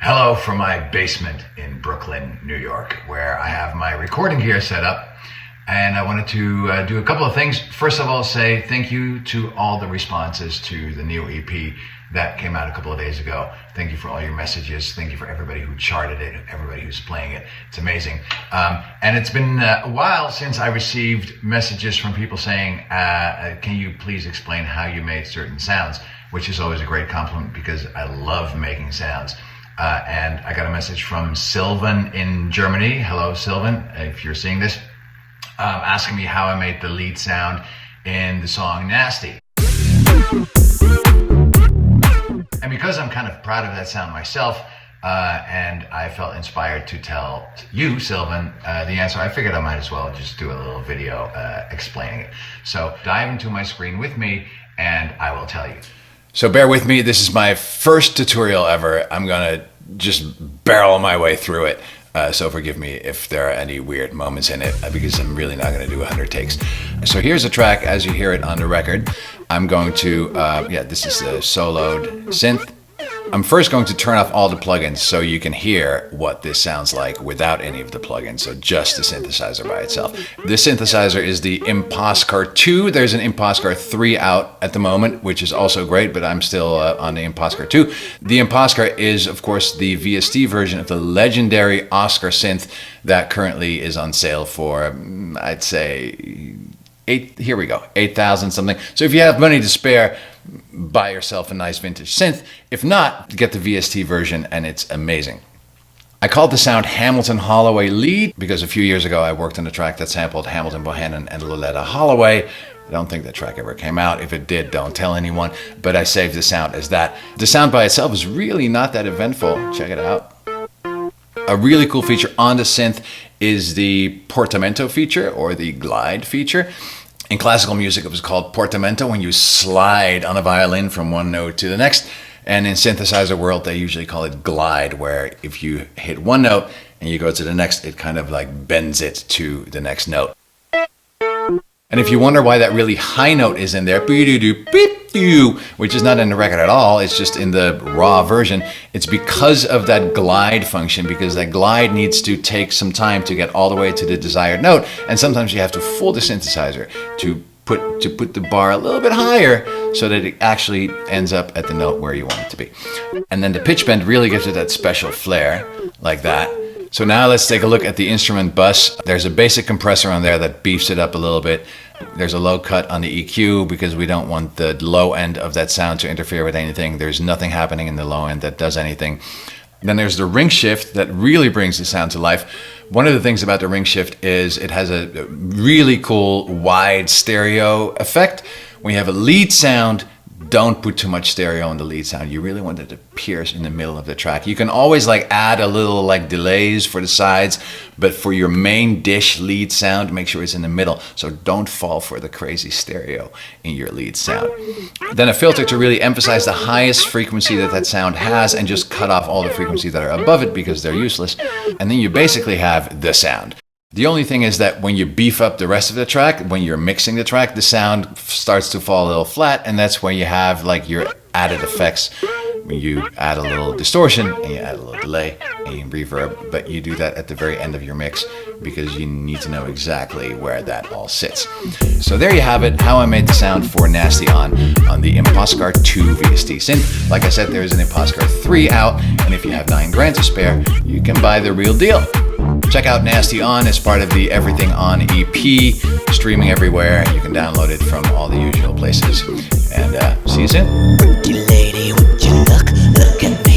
Hello from my basement in Brooklyn, New York, where I have my recording gear set up. And I wanted to do a couple of things. First of all, say thank you to all the responses to the new EP that came out a couple of days ago. Thank you for all your messages. Thank you for everybody who charted it, everybody who's playing it. It's amazing. And it's been a while since I received messages from people saying, can you please explain how you made certain sounds? Which is always a great compliment because I love making sounds. And I got a message from Sylvan in Germany. Hello, Sylvan, if you're seeing this. Asking me how I made the lead sound in the song Nasty. And because I'm kind of proud of that sound myself, and I felt inspired to tell you, Sylvan, the answer, I figured I might as well just do a little video explaining it. So dive into my screen with me and I will tell you. So bear with me, this is my first tutorial ever. I'm gonna just barrel my way through it. So forgive me if there are any weird moments in it because I'm really not going to do 100 takes. So here's a track as you hear it on the record. I'm going to, this is the soloed synth. I'm first going to turn off all the plugins so you can hear what this sounds like without any of the plugins, so just the synthesizer by itself. This synthesizer is the Imposcar 2. There's an Imposcar 3 out at the moment, which is also great, but I'm still on the Imposcar 2. The Imposcar is, of course, the VST version of the legendary Oscar synth that currently is on sale for, I'd say, 8,000 something. So if you have money to spare, buy yourself a nice vintage synth. If not, get the VST version and it's amazing. I called the sound Hamilton Holloway Lead because a few years ago I worked on a track that sampled Hamilton Bohannon and Loletta Holloway. I don't think that track ever came out. If it did, don't tell anyone, but I saved the sound as that. The sound by itself is really not that eventful. Check it out. A really cool feature on the synth is the portamento feature or the glide feature. In classical music, it was called portamento when you slide on a violin from one note to the next. And in synthesizer world, they usually call it glide, where if you hit one note and you go to the next, it kind of like bends it to the next note. And if you wonder why that really high note is in there, which is not in the record at all, it's just in the raw version, it's because of that glide function, because that glide needs to take some time to get all the way to the desired note, and sometimes you have to fool the synthesizer to put the bar a little bit higher so that it actually ends up at the note where you want it to be. And then the pitch bend really gives it that special flair, like that. So now let's take a look at the instrument bus. There's a basic compressor on there that beefs it up a little bit. There's a low cut on the EQ because we don't want the low end of that sound to interfere with anything. There's nothing happening in the low end that does anything. Then there's the ring shift that really brings the sound to life. One of the things about the ring shift is it has a really cool wide stereo effect. When you have a lead sound, don't put too much stereo in the lead sound. You really want it to pierce in the middle of the track. You can always add a little delays for the sides, but for your main dish lead sound, make sure it's in the middle. So don't fall for the crazy stereo in your lead sound. Then a filter to really emphasize the highest frequency that sound has and just cut off all the frequencies that are above it because they're useless. And then you basically have the sound. The only thing is that when you beef up the rest of the track, when you're mixing the track, the sound starts to fall a little flat, and that's where you have your added effects. When you add a little distortion, and you add a little delay, and you reverb, but you do that at the very end of your mix because you need to know exactly where that all sits. So there you have it, how I made the sound for Nasty on the Imposcar 2 VST synth. Like I said, there is an Imposcar 3 out, and if you have $9,000 to spare, you can buy the real deal. Check out Nasty On as part of the Everything On EP, streaming everywhere. You can download it from all the usual places. And see you soon. Pretty lady, would you look at me?